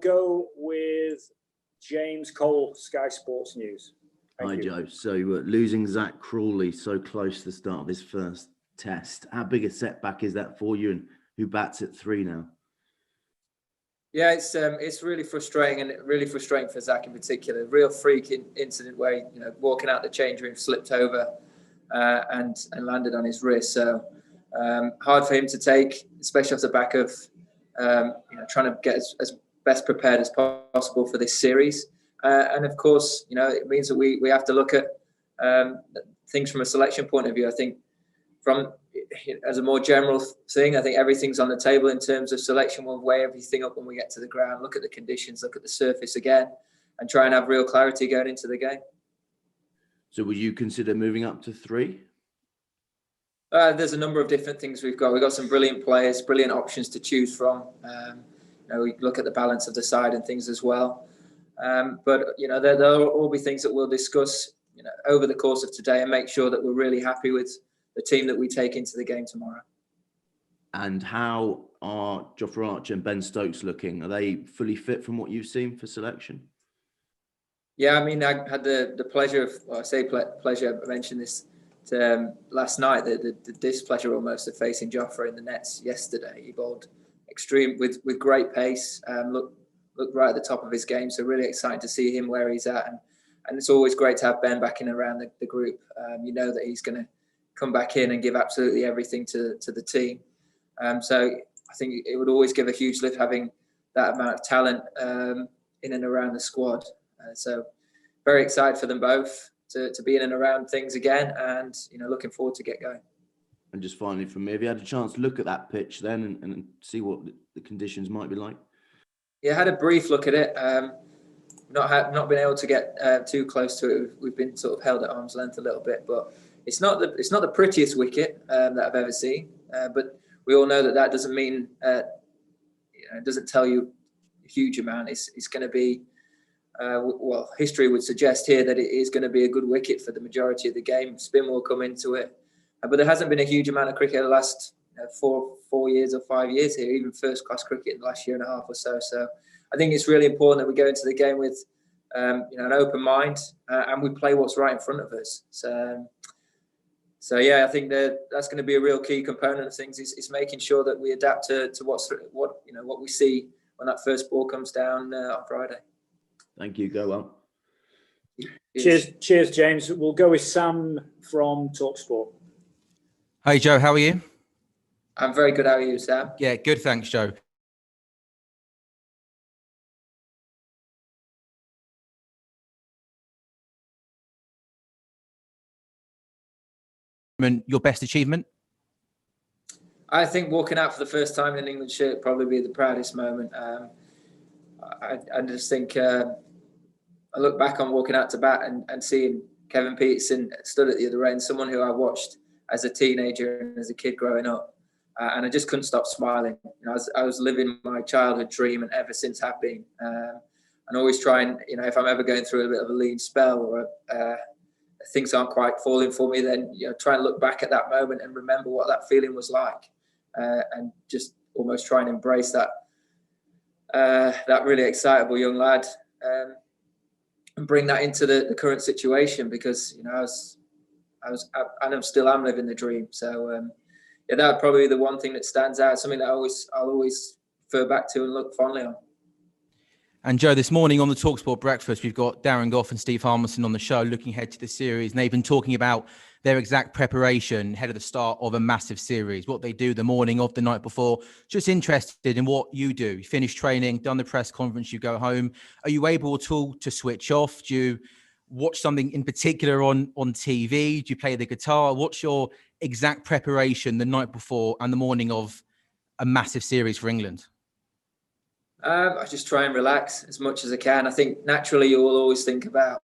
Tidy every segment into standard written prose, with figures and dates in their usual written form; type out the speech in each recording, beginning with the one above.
go with James Cole, Sky Sports News. Hi, Joe. So losing Zach Crawley so close to the start of his first test, how big a setback is that for you, and who bats at 3 now? Yeah, it's really frustrating, and really frustrating for Zach in particular. Real freak incident where he, walking out the change room, slipped over and landed on his wrist. So hard for him to take, especially off the back of trying to get as best prepared as possible for this series. And of course, it means that we have to look at things from a selection point of view. I think as a more general thing, I think everything's on the table in terms of selection. We'll weigh everything up when we get to the ground, look at the conditions, look at the surface again, and try and have real clarity going into the game. So would you consider moving up to 3? There's a number of different things we've got. We've got some brilliant players, brilliant options to choose from. We look at the balance of the side and things as well. But there'll all be things that we'll discuss over the course of today and make sure that we're really happy with the team that we take into the game tomorrow. And how are Jofra Archer and Ben Stokes looking? Are they fully fit from what you've seen for selection? Yeah, I mean, I had the pleasure of, pleasure, I mentioned this last night, the displeasure almost of facing Jofra in the nets yesterday. He bowled extreme with great pace, looked right at the top of his game. So really excited to see him where he's at. And it's always great to have Ben back in around the group. That he's going to come back in and give absolutely everything to the team. So I think it would always give a huge lift having that amount of talent in and around the squad. So very excited for them both to be in and around things again, and looking forward to get going. And just finally from me, have you had a chance to look at that pitch then and see what the conditions might be like? Yeah, I had a brief look at it. Not been able to get too close to it. We've been sort of held at arm's length a little bit, but it's not the prettiest wicket that I've ever seen. But we all know that doesn't mean it doesn't tell you a huge amount. It's going to be history would suggest here that it is going to be a good wicket for the majority of the game. Spin will come into it, but there hasn't been a huge amount of cricket in the last 4 years or 5 years here, even first class cricket in the last year and a half or so. So I think it's really important that we go into the game with an open mind and we play what's right in front of us. So yeah, I think that's going to be a real key component of things. Is making sure that we adapt to what we see when that first ball comes down on Friday. Thank you. Go well. Cheers, James. We'll go with Sam from TalkSport. Hey, Joe. How are you? I'm very good. How are you, Sam? Yeah, good. Thanks, Joe. Your best achievement? I think walking out for the first time in an England shirt probably be the proudest moment. I just think I look back on walking out to bat and seeing Kevin Peterson stood at the other end, someone who I watched as a teenager and as a kid growing up, and I just couldn't stop smiling. I was living my childhood dream, and ever since have been. And always trying, if I'm ever going through a bit of a lean spell or things aren't quite falling for me, then try and look back at that moment and remember what that feeling was like, and just almost try and embrace that really excitable young lad, and bring that into the current situation, because I was and I'm still am living the dream. So yeah, that would probably be the one thing that stands out, something that I'll always refer back to and look fondly on. And Joe, this morning on the TalkSport Breakfast, we've got Darren Goff and Steve Harmison on the show looking ahead to the series. And they've been talking about their exact preparation ahead of the start of a massive series, what they do the morning of the night before. Just interested in what you do. You finish training, done the press conference, you go home. Are you able at all to switch off? Do you watch something in particular on TV? Do you play the guitar? What's your exact preparation the night before and the morning of a massive series for England? I just try and relax as much as I can. I think naturally you will always think about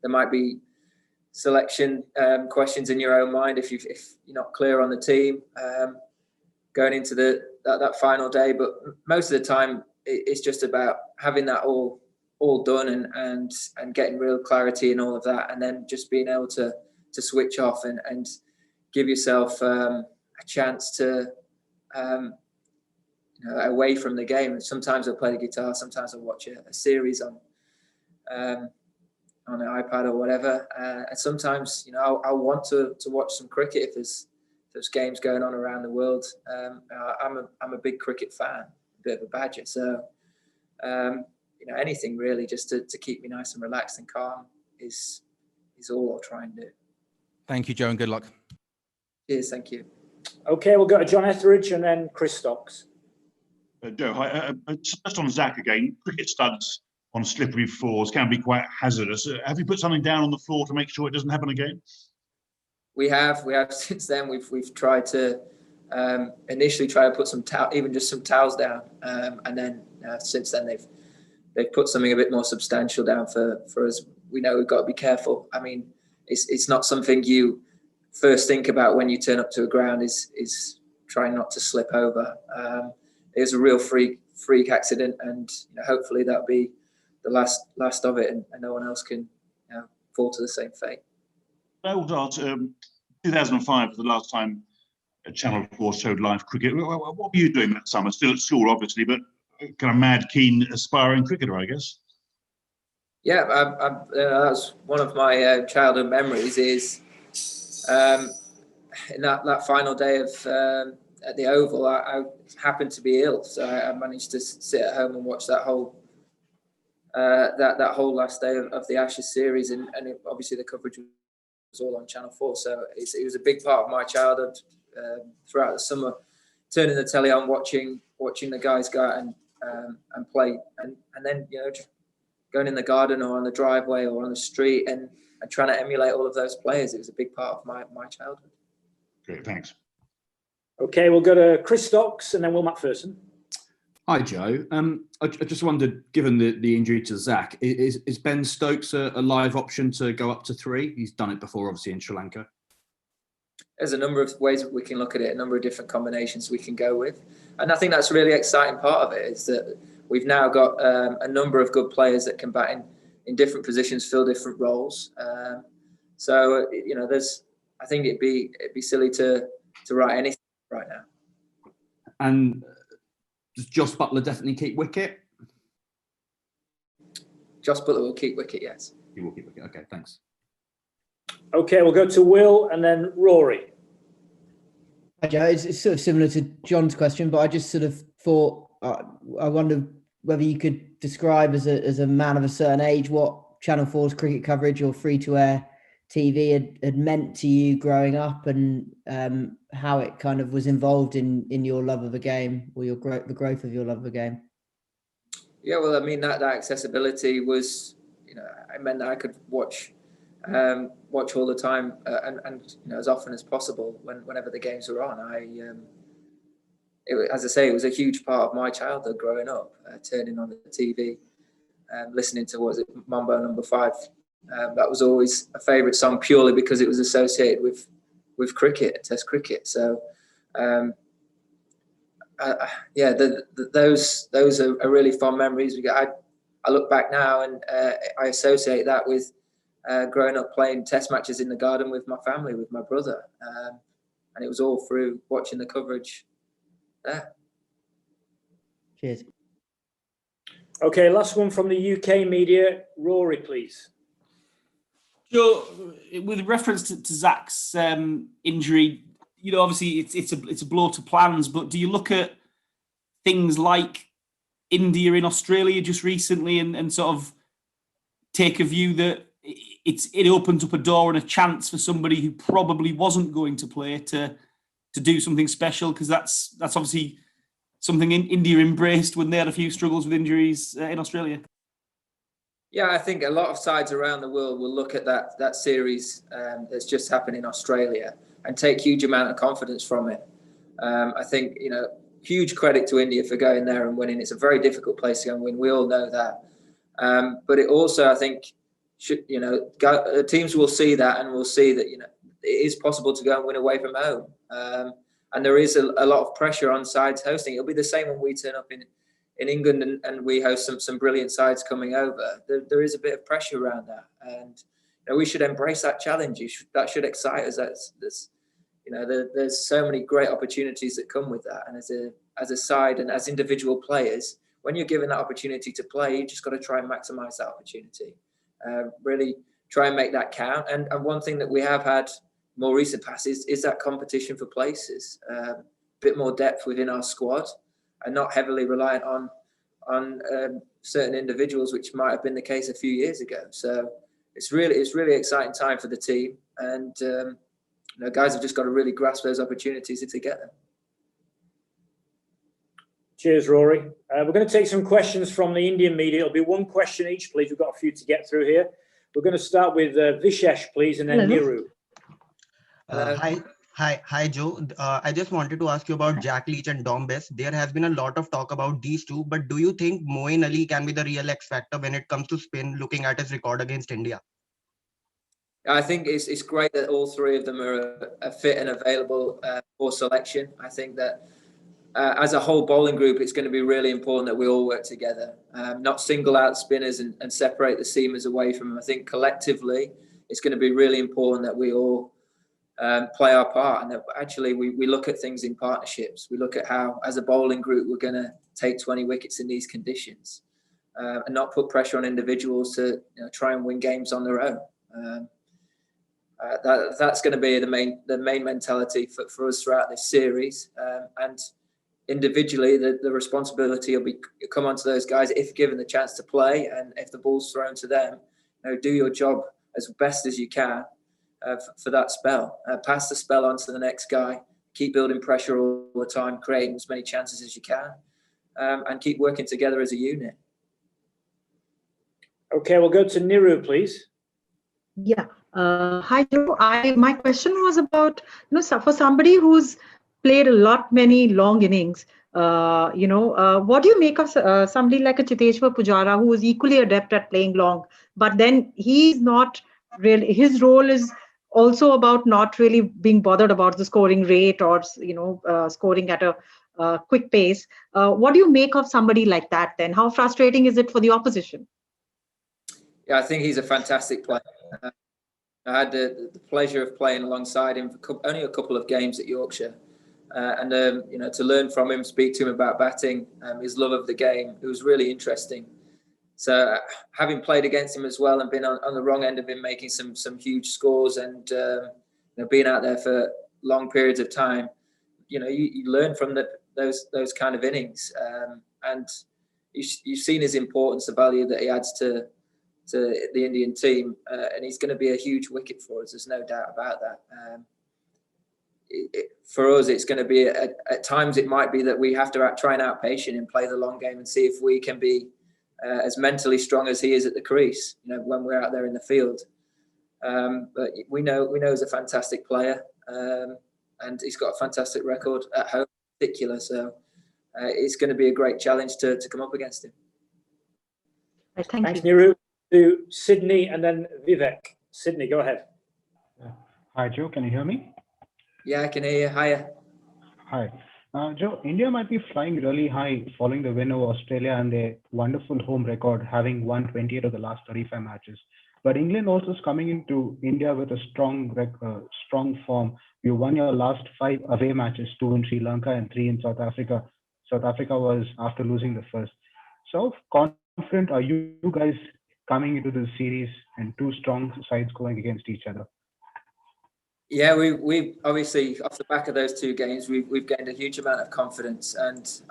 there might be selection questions in your own mind if you're not clear on the team going into that final day. But most of the time, it's just about having that all all done and getting real clarity and all of that, and then just being able to switch off and give yourself a chance to away from the game. Sometimes I'll play the guitar, sometimes I'll watch a series on an iPad or whatever, and sometimes I'll want to watch some cricket if there's games going on around the world. I'm a big cricket fan, a bit of a badger, so anything really just to keep me nice and relaxed and calm is all I'll try and do. Thank you, Joe, and good luck. Cheers, thank you. Okay, we'll go to John Etheridge and then Chris Stocks. Joe, hi. Just on Zach again, cricket studs on slippery floors can be quite hazardous. Have you put something down on the floor to make sure it doesn't happen again? We have since then. We've tried to initially try to put some even just some towels down, and then since then they've put something a bit more substantial down for us. We know we've got to be careful. I mean, it's not something you first think about when you turn up to a ground. Is trying not to slip over. It was a real freak accident, and hopefully that'll be the last of it, and no one else can fall to the same fate. Old art, 2005 was the last time Channel 4 showed live cricket. What were you doing that summer? Still at school, obviously, but kind of mad, keen, aspiring cricketer, I guess. Yeah, that's one of my childhood memories. Is in that final day of at the Oval, I happened to be ill, so I managed to sit at home and watch that whole that whole last day of the Ashes series, and obviously the coverage was all on Channel 4. So it was a big part of my childhood throughout the summer, turning the telly on, watching the guys go out and play, and then just going in the garden or on the driveway or on the street and trying to emulate all of those players. It was a big part of my childhood. Great, thanks. Okay, we'll go to Chris Stocks and then Will McPherson. Hi, Joe. I just wondered, given the injury to Zach, is Ben Stokes a live option to go up to 3? He's done it before, obviously, in Sri Lanka. There's a number of ways that we can look at it, a number of different combinations we can go with. And I think that's a really exciting part of it, is that we've now got a number of good players that can bat in different positions, fill different roles. So I think it'd be silly to write anything right now. And does Joss Buttler definitely keep wicket? Joss Buttler will keep wicket, yes. He will keep wicket. Okay, thanks. Okay, we'll go to Will and then Rory. Hi, Joe. It's sort of similar to John's question, but I just sort of thought, I wonder whether you could describe as a man of a certain age what Channel 4's cricket coverage or free-to-air TV had meant to you growing up, and how it kind of was involved in your love of the game, or the growth of your love of the game. Yeah, well, I mean, that accessibility was, it meant that I could watch all the time and as often as possible whenever the games were on. As I say, it was a huge part of my childhood growing up, turning on the TV, listening to, Mambo Number 5. That was always a favourite song, purely because it was associated with cricket, Test cricket. So, those are really fond memories. I look back now and I associate that with growing up playing Test matches in the garden with my family, with my brother, and it was all through watching the coverage there. Cheers. Okay, last one from the UK media. Rory, please. Joe, with reference to Zach's injury, obviously it's a blow to plans, but do you look at things like India in Australia just recently and sort of take a view that it opens up a door and a chance for somebody who probably wasn't going to play to do something special? Because that's obviously something India embraced when they had a few struggles with injuries in Australia. Yeah, I think a lot of sides around the world will look at that series that's just happened in Australia and take huge amount of confidence from it. I think, huge credit to India for going there and winning. It's a very difficult place to go and win. We all know that. But it also, I think, teams will see that and will see that, it is possible to go and win away from home. And there is a lot of pressure on sides hosting. It'll be the same when we turn up in England and we host some brilliant sides coming over, there is a bit of pressure around that, and we should embrace that challenge. That should excite us. There's so many great opportunities that come with that, and as a side and as individual players, when you're given that opportunity to play, you just got to try and maximise that opportunity. Really try and make that count. And one thing that we have had more recent passes is that competition for places, a bit more depth within our squad, and not heavily reliant on certain individuals, which might have been the case a few years ago. So it's really exciting time for the team, and guys have just got to really grasp those opportunities if they get them. Cheers, Rory. We're going to take some questions from the Indian media. It'll be one question each, please. We've got a few to get through here. We're going to start with Vishesh, please, and then Hello. Niru. Hi, Joe. I just wanted to ask you about Jack Leach and Dom Bess. There has been a lot of talk about these two, but do you think Moeen Ali can be the real X factor when it comes to spin, looking at his record against India? I think it's great that all three of them are fit and available for selection. I think that as a whole bowling group, it's going to be really important that we all work together, not single out spinners and separate the seamers away from them. I think collectively, it's going to be really important that we all play our part, and that actually we look at things in partnerships. We look at how, as a bowling group, we're going to take 20 wickets in these conditions, and not put pressure on individuals to try and win games on their own. That's going to be the main mentality for us throughout this series, and individually the responsibility will come onto those guys if given the chance to play, and if the ball's thrown to them, do your job as best as you can for that spell. Pass the spell on to the next guy, keep building pressure all the time, creating as many chances as you can, and keep working together as a unit. Okay, we'll go to Niru, please. Yeah. Hi, Joe. My question was about, for somebody who's played many long innings, what do you make of somebody like a Chiteshwar Pujara, who is equally adept at playing long, but then he's not really, his role is also about not really being bothered about the scoring rate or, scoring at a quick pace. What do you make of somebody like that then? How frustrating is it for the opposition? Yeah, I think he's a fantastic player. I had the pleasure of playing alongside him for only a couple of games at Yorkshire, and to learn from him, speak to him about batting, his love of the game, it was really interesting. So having played against him as well and been on the wrong end of him, making some huge scores, and being out there for long periods of time, you learn from those kind of innings, and you've seen his importance, the value that he adds to the Indian team, and he's going to be a huge wicket for us. There's no doubt about that. For us, it's going to be at times it might be that we have to try and outpace him and play the long game and see if we can be as mentally strong as he is at the crease, when we're out there in the field. But we know he's a fantastic player, and he's got a fantastic record at home in particular. So it's going to be a great challenge to come up against him. Thanks, Niru. To Sydney and then Vivek. Sydney, go ahead. Hi, Joe. Can you hear me? Yeah, I can hear you. Hiya. Hi. Joe, India might be flying really high following the win over Australia and their wonderful home record, having won 28 of the last 35 matches. But England also is coming into India with a strong form. You won your last 5 away matches, 2 in Sri Lanka and 3 in South Africa. South Africa was after losing the first. So confident are you guys coming into this series and 2 strong sides going against each other? Yeah, we obviously, off the back of those 2 games, we've gained a huge amount of confidence, and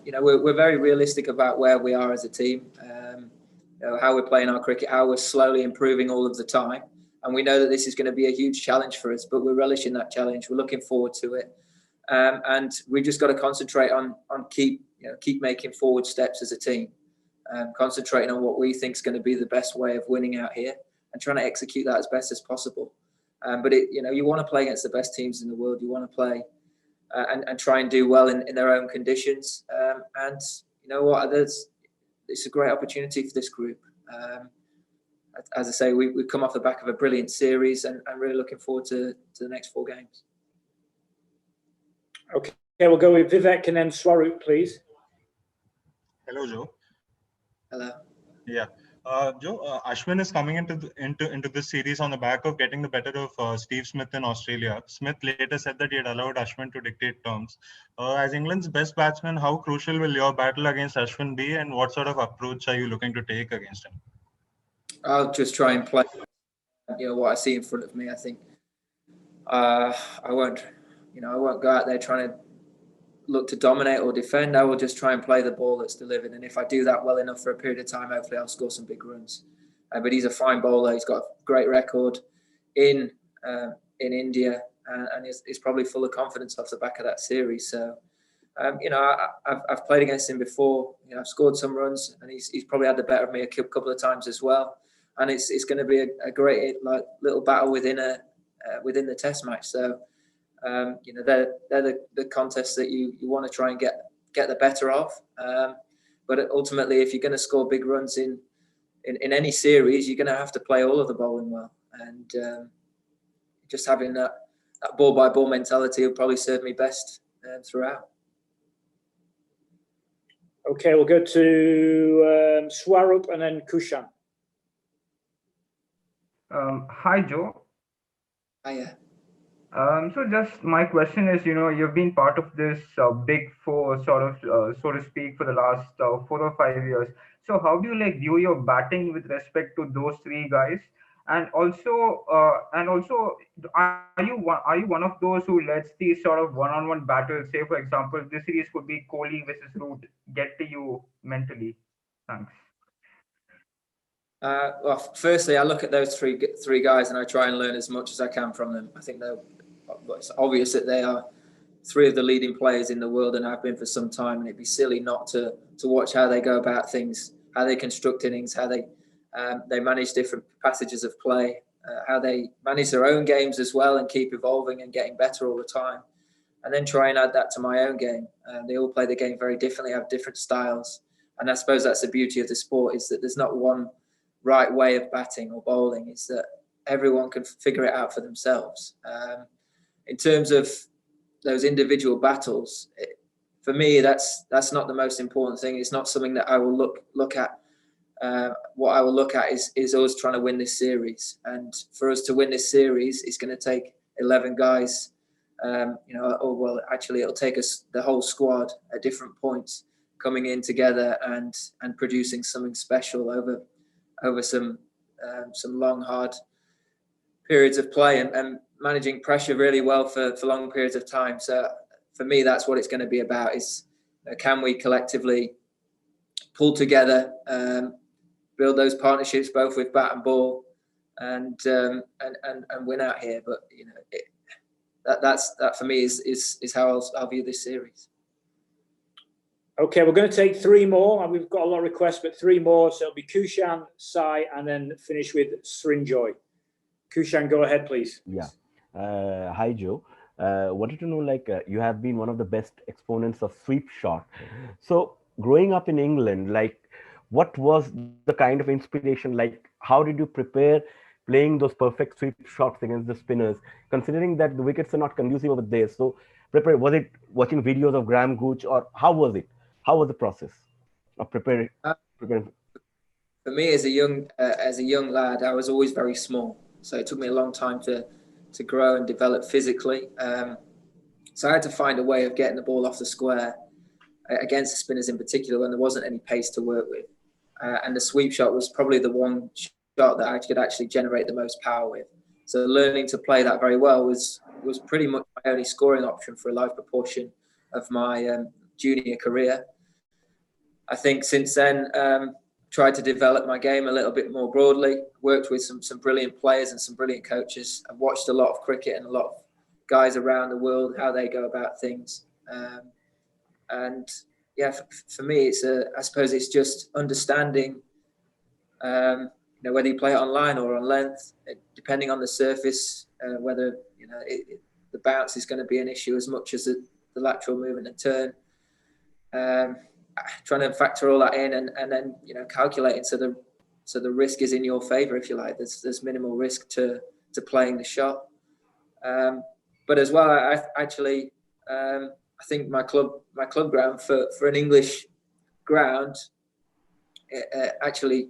we're very realistic about where we are as a team, how we're playing our cricket, how we're slowly improving all of the time, and we know that this is going to be a huge challenge for us, but we're relishing that challenge. We're looking forward to it, and we just got to concentrate on keep making forward steps as a team, concentrating on what we think is going to be the best way of winning out here, and trying to execute that as best as possible. But you want to play against the best teams in the world. You want to play and try and do well in their own conditions. And you know what? It's a great opportunity for this group. As I say, we've come off the back of a brilliant series, and I'm really looking forward to the next 4 games. Okay, we'll go with Vivek and then Swaroop, please. Hello, Joe. Hello. Yeah. Joe, Ashwin is coming into this series on the back of getting the better of Steve Smith in Australia. Smith later said that he had allowed Ashwin to dictate terms. As England's best batsman, how crucial will your battle against Ashwin be, and what sort of approach are you looking to take against him? I'll just try and play, what I see in front of me. I think I won't go out there trying to look to dominate or defend. I will just try and play the ball that's delivered, and if I do that well enough for a period of time, hopefully I'll score some big runs. But he's a fine bowler. He's got a great record in India, and he's probably full of confidence off the back of that series. So, I've played against him before. I've scored some runs, and he's probably had the better of me a couple of times as well. And it's going to be a great little battle within the Test match. So. They're the contests that you want to try and get the better of. But ultimately, if you're going to score big runs in any series, you're going to have to play all of the bowling well. And just having that ball by ball mentality will probably serve me best throughout. Okay, we'll go to Swarup and then Kushan. Hi, Joe. Hiya. So just my question is, you've been part of this big four sort of, so to speak, for the last 4 or 5 years. So how do you view your batting with respect to those three guys? And also, are you one of those who lets these sort of one-on-one battles, say for example, this series could be Kohli versus Root, get to you mentally? Thanks. Well, firstly, I look at those three guys and I try and learn as much as I can from them. I think it's obvious that they are three of the leading players in the world and have been for some time, and it'd be silly not to watch how they go about things, how they construct innings, how they manage different passages of play, how they manage their own games as well and keep evolving and getting better all the time, and then try and add that to my own game. They all play the game very differently, have different styles, and I suppose that's the beauty of the sport, is that there's not one right way of batting or bowling. It's that everyone can figure it out for themselves. In terms of those individual battles, for me, that's not the most important thing. It's not something that I will look at. What I will look at is us trying to win this series. And for us to win this series, it's going to take 11 guys. It'll take us the whole squad at different points coming in together and producing something special over some long, hard periods of play and managing pressure really well for long periods of time. So for me, that's what it's going to be about, is can we collectively pull together, build those partnerships both with bat and ball, and win out here. But that for me is how I'll view this series. Okay, we're going to take 3 more, and we've got a lot of requests, but 3 more. So it'll be Kushan, Sai, and then finish with Srinjoy. Kushan, go ahead, please. Yeah. Hi, Joe. Wanted to know, you have been one of the best exponents of sweep shot. So growing up in England, what was the kind of inspiration? How did you prepare playing those perfect sweep shots against the spinners, considering that the wickets are not conducive over there? So was it watching videos of Graham Gooch, or how was it? How was the process of preparing? For me, as a young lad, I was always very small, so it took me a long time to grow and develop physically. So I had to find a way of getting the ball off the square against the spinners in particular when there wasn't any pace to work with. And the sweep shot was probably the one shot that I could actually generate the most power with. So learning to play that very well was pretty much my only scoring option for a large proportion of my junior career. I think since then, tried to develop my game a little bit more broadly, worked with some brilliant players and some brilliant coaches. I've watched a lot of cricket and a lot of guys around the world, how they go about things. For me, I suppose it's just understanding, whether you play it on line or on length, depending on the surface, whether, the bounce is going to be an issue as much as the lateral movement and turn. Trying to factor all that in and then calculating so the risk is in your favour, if you like. There's minimal risk to playing the shot, but as well, I think my club ground for an English ground, it actually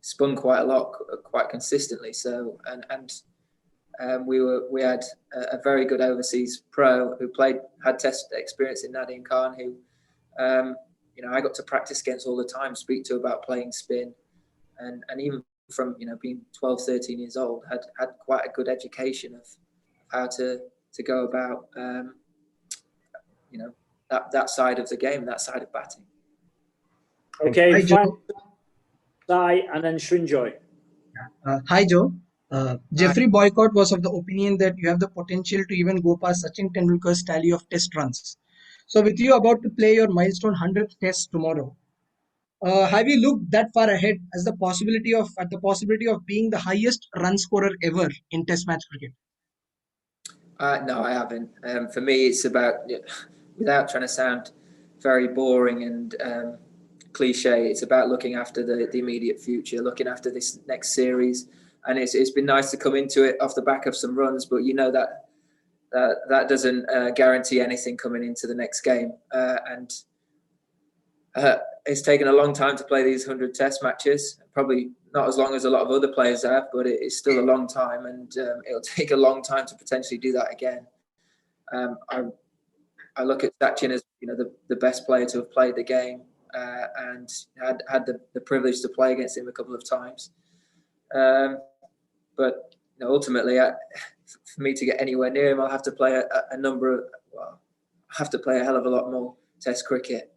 spun quite a lot, quite consistently. So, we had a very good overseas pro who had test experience in Nadim Khan, who I got to practice against all the time, speak to about playing spin, and even from being 12, 13 years old, had quite a good education of how to go about that side of the game, that side of batting. Okay, Hi, Joe. Sai and then Srinjoy. Hi, Joe. Jeffrey Boycott was of the opinion that you have the potential to even go past Sachin Tendulkar's tally of test runs. So with you about to play your milestone 100th test tomorrow, have you looked that far ahead at the possibility of being the highest run scorer ever in test match cricket? No, I haven't. For me, it's about, without trying to sound very boring and cliche, it's about looking after the immediate future, looking after this next series. And it's been nice to come into it off the back of some runs, but that doesn't guarantee anything coming into the next game. It's taken a long time to play these 100 test matches, probably not as long as a lot of other players have, but it's still a long time, and it'll take a long time to potentially do that again. I look at Sachin as the best player to have played the game, and had the privilege to play against him a couple of times. But ultimately, for me to get anywhere near him, I'll have to play a hell of a lot more test cricket.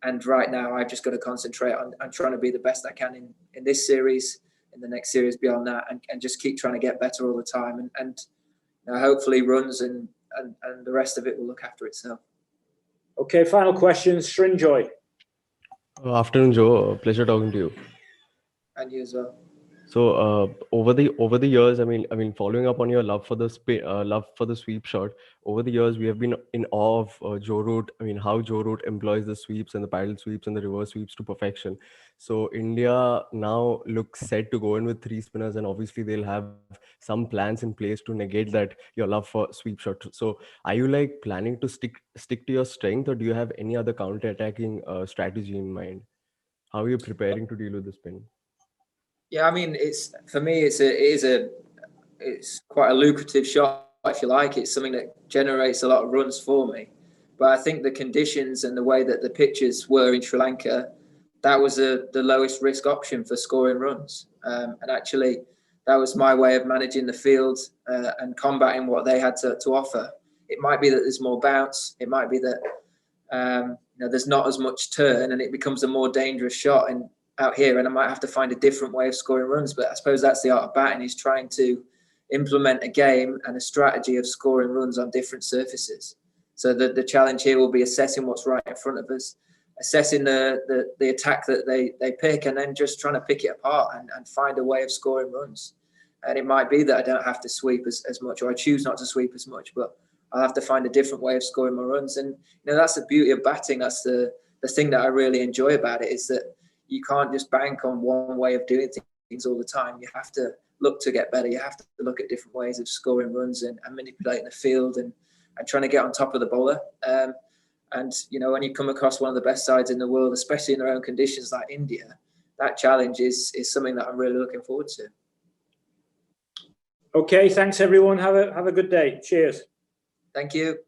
And right now, I've just got to concentrate on trying to be the best I can in this series, in the next series beyond that, and just keep trying to get better all the time. And hopefully runs and the rest of it will look after itself. Okay, final question, Srinjoy. Afternoon, Joe. Pleasure talking to you. And you as well. So over the years, I mean, following up on your love for the sweep shot, over the years we have been in awe of Joe Root. I mean, how Joe Root employs the sweeps and the paddle sweeps and the reverse sweeps to perfection. So India now looks set to go in with 3 spinners, and obviously they'll have some plans in place to negate that your love for sweep shot. So are you planning to stick to your strength, or do you have any other counter-attacking strategy in mind? How are you preparing to deal with the spin? Yeah, I mean, it's quite a lucrative shot, if you like. It's something that generates a lot of runs for me. But I think the conditions and the way that the pitches were in Sri Lanka, that was the lowest risk option for scoring runs. And actually, that was my way of managing the field and combating what they had to offer. It might be that there's more bounce. It might be that there's not as much turn, and it becomes a more dangerous shot out here, and I might have to find a different way of scoring runs. But I suppose that's the art of batting, is trying to implement a game and a strategy of scoring runs on different surfaces. So the challenge here will be assessing what's right in front of us, assessing the attack that they pick, and then just trying to pick it apart and find a way of scoring runs. And it might be that I don't have to sweep as much, or I choose not to sweep as much, but I'll have to find a different way of scoring my runs. And that's the beauty of batting. That's the thing that I really enjoy about it, is that you can't just bank on one way of doing things all the time. You have to look to get better. You have to look at different ways of scoring runs and manipulating the field and trying to get on top of the bowler. And when you come across one of the best sides in the world, especially in their own conditions like India, that challenge is something that I'm really looking forward to. Okay, thanks everyone. Have a good day. Cheers. Thank you.